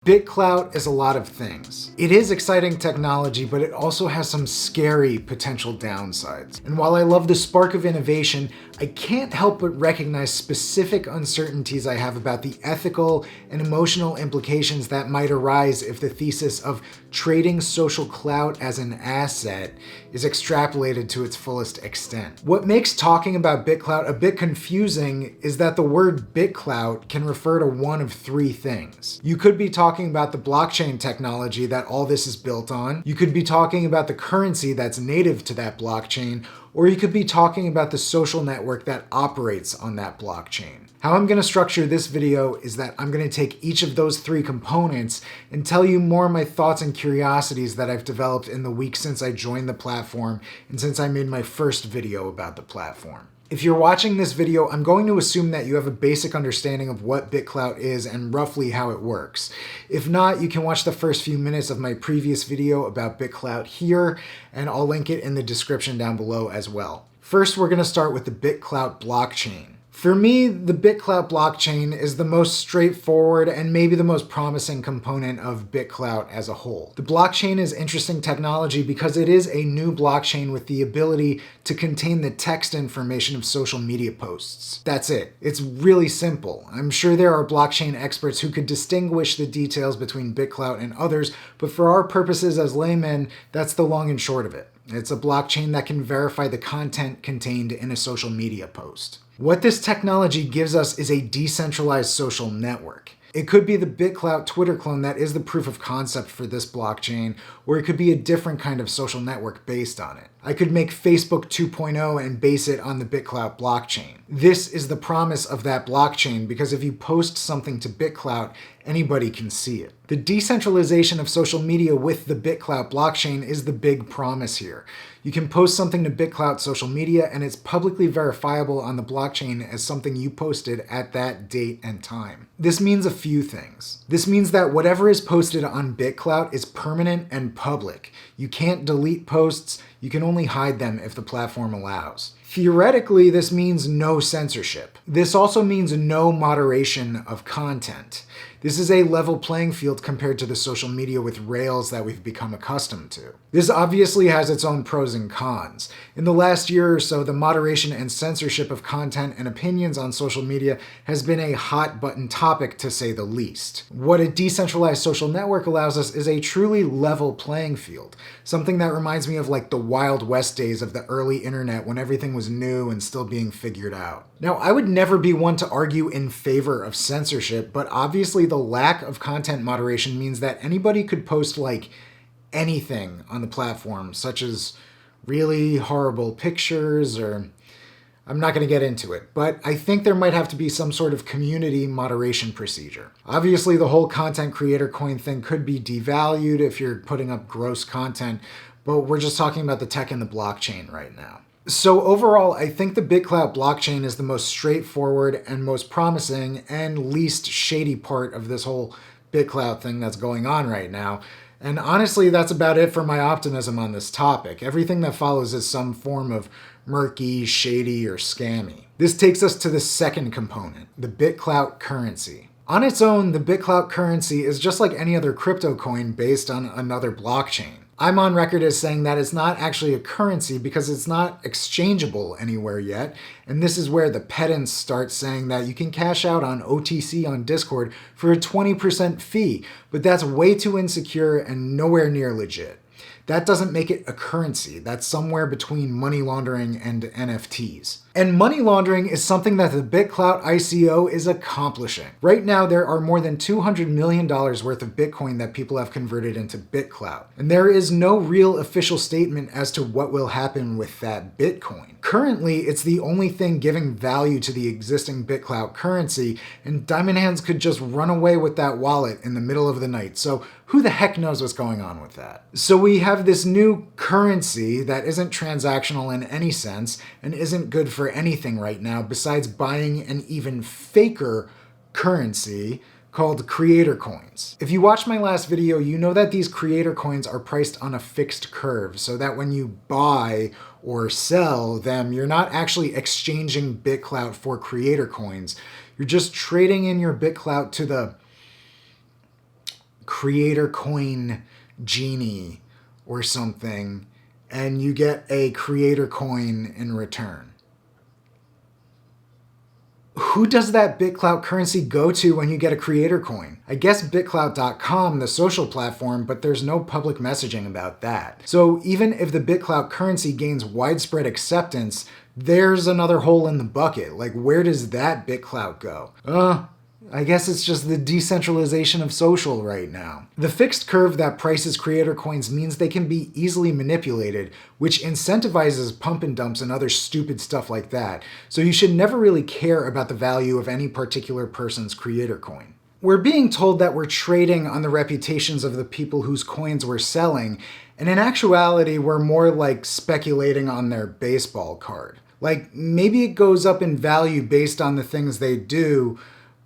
BitClout is a lot of things. It is exciting technology, but it also has some scary potential downsides. And while I love the spark of innovation, I can't help but recognize specific uncertainties I have about the ethical and emotional implications that might arise if the thesis of trading social clout as an asset is extrapolated to its fullest extent. What makes talking about BitClout a bit confusing is that the word BitClout can refer to one of three things. You could be talking about the blockchain technology that all this is built on. You could be talking about the currency that's native to that blockchain, or you could be talking about the social network that operates on that blockchain. How I'm going to structure this video is that I'm going to take each of those three components and tell you more of my thoughts and curiosities that I've developed in the week since I joined the platform and since I made my first video about the platform. If you're watching this video, I'm going to assume that you have a basic understanding of what BitClout is and roughly how it works. If not, you can watch the first few minutes of my previous video about BitClout here, and I'll link it in the description down below as well. First, we're going to start with the BitClout blockchain. For me, the BitClout blockchain is the most straightforward and maybe the most promising component of BitClout as a whole. The blockchain is interesting technology because it is a new blockchain with the ability to contain the text information of social media posts. That's it. It's really simple. I'm sure there are blockchain experts who could distinguish the details between BitClout and others, but for our purposes as laymen, that's the long and short of it. It's a blockchain that can verify the content contained in a social media post. What this technology gives us is a decentralized social network. It could be the BitClout Twitter clone that is the proof of concept for this blockchain, or it could be a different kind of social network based on it. I could make Facebook 2.0 and base it on the BitClout blockchain. This is the promise of that blockchain because if you post something to BitClout, anybody can see it. The decentralization of social media with the BitClout blockchain is the big promise here. You can post something to BitClout social media and it's publicly verifiable on the blockchain as something you posted at that date and time. This means a few things. This means that whatever is posted on BitClout is permanent and public. You can't delete posts, you can only hide them if the platform allows. Theoretically, this means no censorship. This also means no moderation of content. This is a level playing field compared to the social media with rails that we've become accustomed to. This obviously has its own pros and cons. In the last year or so, the moderation and censorship of content and opinions on social media has been a hot button topic to say the least. What a decentralized social network allows us is a truly level playing field. Something that reminds me of like the Wild West days of the early internet when everything was new and still being figured out. Now, I would never be one to argue in favor of censorship, but obviously the lack of content moderation means that anybody could post like anything on the platform, such as really horrible pictures or I'm not going to get into it, but I think there might have to be some sort of community moderation procedure. Obviously, the whole content creator coin thing could be devalued if you're putting up gross content, but we're just talking about the tech and the blockchain right now. So overall, I think the BitClout blockchain is the most straightforward and most promising and least shady part of this whole BitClout thing that's going on right now. And honestly, that's about it for my optimism on this topic. Everything that follows is some form of murky, shady, or scammy. This takes us to the second component, the BitClout Currency. On its own, the BitClout Currency is just like any other crypto coin based on another blockchain. I'm on record as saying that it's not actually a currency because it's not exchangeable anywhere yet, and this is where the pedants start saying that you can cash out on OTC on Discord for a 20% fee, but that's way too insecure and nowhere near legit. That doesn't make it a currency. That's somewhere between money laundering and NFTs. And money laundering is something that the BitClout ICO is accomplishing. Right now, there are more than $200 million worth of Bitcoin that people have converted into BitClout. And there is no real official statement as to what will happen with that Bitcoin. Currently, it's the only thing giving value to the existing BitClout currency, and Diamond Hands could just run away with that wallet in the middle of the night. So who the heck knows what's going on with that? So we have this new currency that isn't transactional in any sense and isn't good for anything right now besides buying an even faker currency called creator coins. If you watched my last video, you know that these creator coins are priced on a fixed curve so that when you buy or sell them, you're not actually exchanging BitClout for creator coins. You're just trading in your BitClout to the creator coin genie or something, and you get a creator coin in return. Who does that BitClout currency go to when you get a creator coin? I guess BitClout.com, the social platform, but there's no public messaging about that. So even if the BitClout currency gains widespread acceptance, there's another hole in the bucket. Like, where does that BitClout go? I guess it's just the decentralization of social right now. The fixed curve that prices creator coins means they can be easily manipulated, which incentivizes pump and dumps and other stupid stuff like that. So you should never really care about the value of any particular person's creator coin. We're being told that we're trading on the reputations of the people whose coins we're selling, and in actuality, we're more like speculating on their baseball card. Like, maybe it goes up in value based on the things they do,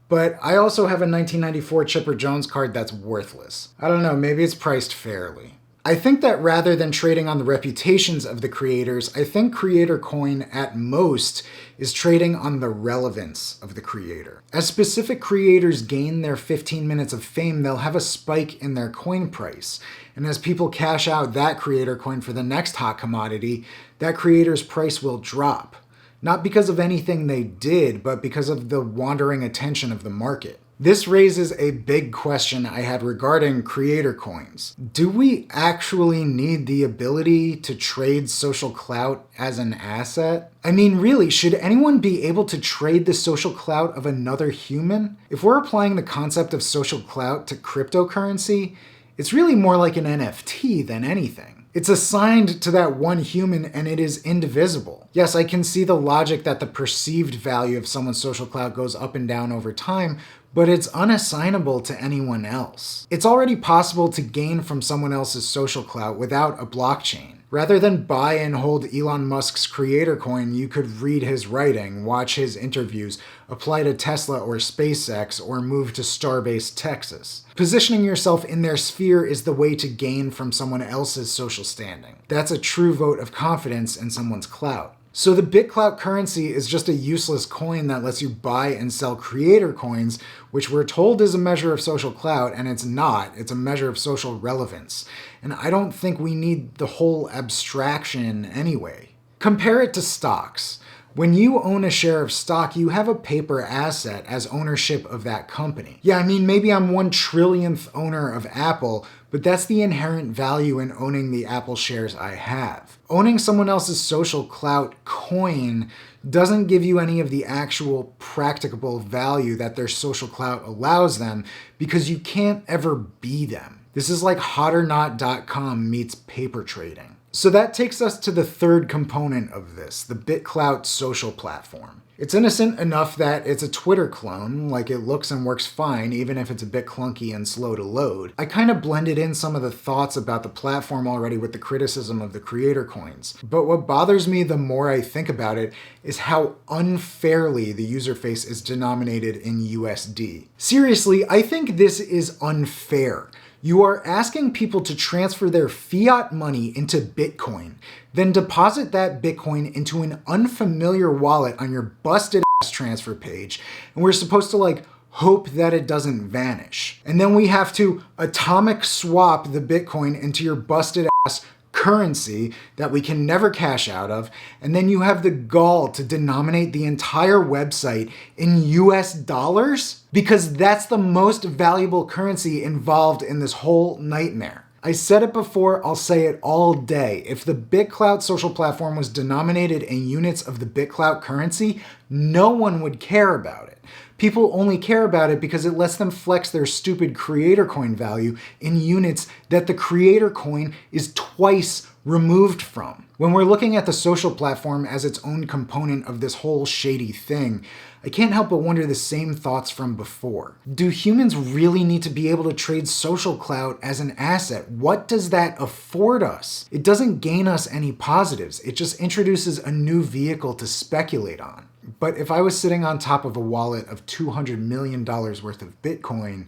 but I also have a 1994 Chipper Jones card that's worthless. I don't know, maybe it's priced fairly. I think that rather than trading on the reputations of the creators, I think Creator Coin at most is trading on the relevance of the creator. As specific creators gain their 15 minutes of fame, they'll have a spike in their coin price. And as people cash out that creator coin for the next hot commodity, that creator's price will drop. Not because of anything they did, but because of the wandering attention of the market. This raises a big question I had regarding creator coins. Do we actually need the ability to trade social clout as an asset? I mean, really, should anyone be able to trade the social clout of another human? If we're applying the concept of social clout to cryptocurrency, it's really more like an NFT than anything. It's assigned to that one human and it is indivisible. Yes, I can see the logic that the perceived value of someone's social clout goes up and down over time, but it's unassignable to anyone else. It's already possible to gain from someone else's social clout without a blockchain. Rather than buy and hold Elon Musk's creator coin, you could read his writing, watch his interviews, apply to Tesla or SpaceX, or move to Starbase, Texas. Positioning yourself in their sphere is the way to gain from someone else's social standing. That's a true vote of confidence in someone's clout. So the BitClout currency is just a useless coin that lets you buy and sell creator coins, which we're told is a measure of social clout, and it's not. It's a measure of social relevance. And I don't think we need the whole abstraction anyway. Compare it to stocks. When you own a share of stock, you have a paper asset as ownership of that company. Yeah, I mean, maybe I'm 1/1,000,000th owner of Apple, but that's the inherent value in owning the Apple shares I have. Owning someone else's social clout coin doesn't give you any of the actual practicable value that their social clout allows them because you can't ever be them. This is like hotornot.com meets paper trading. So that takes us to the third component of this, the BitClout social platform. It's innocent enough that it's a Twitter clone, like it looks and works fine, even if it's a bit clunky and slow to load. I kind of blended in some of the thoughts about the platform already with the criticism of the creator coins. But what bothers me the more I think about it is how unfairly the user face is denominated in USD. Seriously, I think this is unfair. You are asking people to transfer their fiat money into Bitcoin, then deposit that Bitcoin into an unfamiliar wallet on your busted ass transfer page, and we're supposed to hope that it doesn't vanish. And then we have to atomic swap the Bitcoin into your busted ass currency that we can never cash out of, and then you have the gall to denominate the entire website in US dollars? Because that's the most valuable currency involved in this whole nightmare. I said it before, I'll say it all day. If the BitClout social platform was denominated in units of the BitClout currency, no one would care about it. People only care about it because it lets them flex their stupid creator coin value in units that the creator coin is twice removed from. When we're looking at the social platform as its own component of this whole shady thing, I can't help but wonder the same thoughts from before. Do humans really need to be able to trade social clout as an asset? What does that afford us? It doesn't gain us any positives. It just introduces a new vehicle to speculate on. But if I was sitting on top of a wallet of $200 million worth of Bitcoin,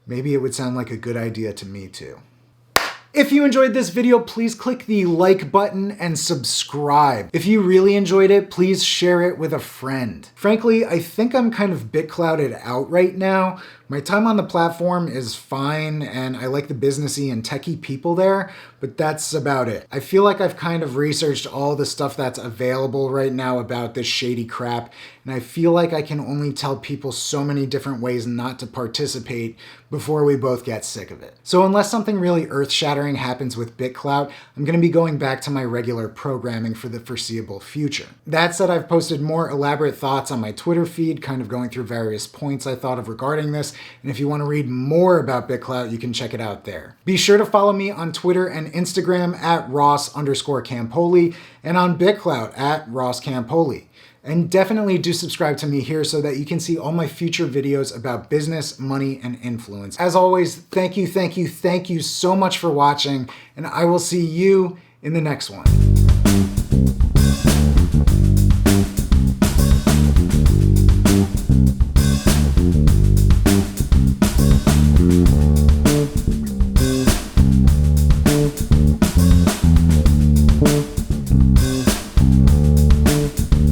maybe it would sound like a good idea to me too. If you enjoyed this video, please click the like button and subscribe. If you really enjoyed it, please share it with a friend. Frankly, I think I'm kind of BitClouted out right now. My time on the platform is fine, and I like the businessy and techie people there, but that's about it. I feel like I've kind of researched all the stuff that's available right now about this shady crap, and I feel like I can only tell people so many different ways not to participate before we both get sick of it. So unless something really earth-shattering happens with BitClout, I'm going to be going back to my regular programming for the foreseeable future. That said, I've posted more elaborate thoughts on my Twitter feed, kind of going through various points I thought of regarding this, and if you want to read more about BitClout, you can check it out there. Be sure to follow me on Twitter and Instagram at Ross_Campoli and on BitClout at RossCampoli. And definitely do subscribe to me here so that you can see all my future videos about business, money, and influence. As always, thank you so much for watching, and I will see you in the next one.